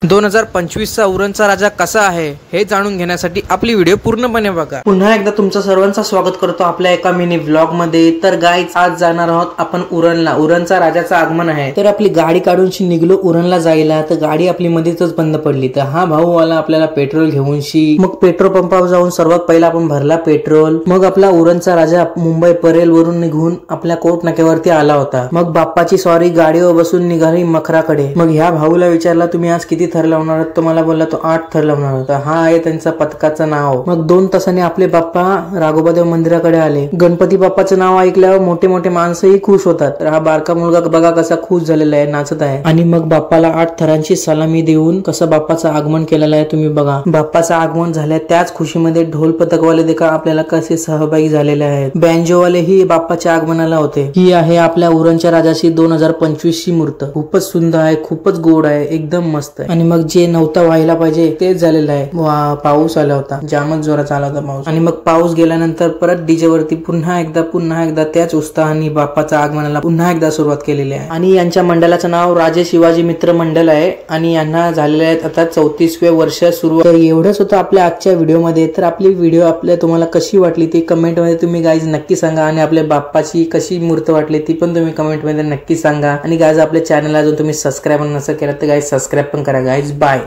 2025 चा उरणचा राजा कसा आहे हे जाणून घेण्यासाठी आपली व्हिडिओ पूर्णपणे बघा। पुन्हा एकदा तुमचं सर्वांचं स्वागत करतो आपल्या एका मिनी व्लॉग मध्ये। तर गाईज आज जाणार आहोत आपण उरणला। उरणचा राजाचं आगमन आहे, तर आपली गाडी काढूनशी निघलो उरणला जायला। तर गाडी आपली मध्येच बंद पडली, तर हा भाऊ वाला आपल्याला पेट्रोल घेऊनशी मग पेट्रोल पंपावर जाऊन सर्वात पहिला आपण भरला पेट्रोल। मग आपला उरणचा राजा मुंबई परेल वरून निघून आपल्या कोट नाक्यावरती आला होता। मग बाप्पाची स्वारी गाडीवर बसून निघाली मखराकडे। मग ह्या भाऊला विचारला तुम्ही आज किती थर लावणार आहात? तो मला बोलला तो 8 थर लावणार होता। हा आहे त्यांचा पथकाचं नाव। मग 2 तासाने आपले बाप्पा राघोबादेव मंदिराकडे आले। गणपती बाप्पाचं नाव ऐकल्यावर मोठे मोठे माणसंही खुश होतात। तर हा बारका मुलगा बघा कसा खुश झालेला आहे, नाचत आहे। आणि मग बाप्पाला 8 थरांची सलामी देऊन कसं बाप्पाचं आगमन केलेलं आहे तुम्ही बघा। बाप्पाचं आगमन झाल्या त्याच खुशीमध्ये ढोल पथकवाले देखा आपल्याला कसे सहभागी झालेले आहेत। बँजोवालेही बाप्पाच्या आगमनाला होते। ही आहे आपल्या उरणच्या राजाची 2025 ची मूर्त। खूपच सुंदर आहे, खूपच गोड आहे, एकदम मस्त आहे। आणि मग जे नव्हतं व्हायला पाहिजे तेच झालेलं आहे। पाऊस आला होता, जामच जोरात आला होता पाऊस। आणि मग पाऊस गेल्यानंतर परत डीजे वरती पुन्हा एकदा त्याच उत्साहाने बाप्पाच्या आगमनाला पुन्हा एकदा सुरुवात केलेली आहे। आणि यांच्या मंडळाचं नाव राजे शिवाजी मित्र मंडळ आहे आणि यांना झालेले आहेत आता 34वे वर्ष सुरू। तर एवढंच होतं आपल्या आजच्या व्हिडिओ मध्ये। तर आपली व्हिडिओ आपल्या तुम्हाला कशी वाटली ती कमेंट मध्ये तुम्ही गाईज नक्की सांगा। आणि आपल्या बाप्पाची कशी मूर्त वाटली ती पण तुम्ही कमेंट मध्ये नक्की सांगा। आणि गाईज आपल्या चॅनलला अजून तुम्ही सबस्क्राईब नसेल केलं तर गाईज सबस्क्राईब पण करा गाईज। बाय।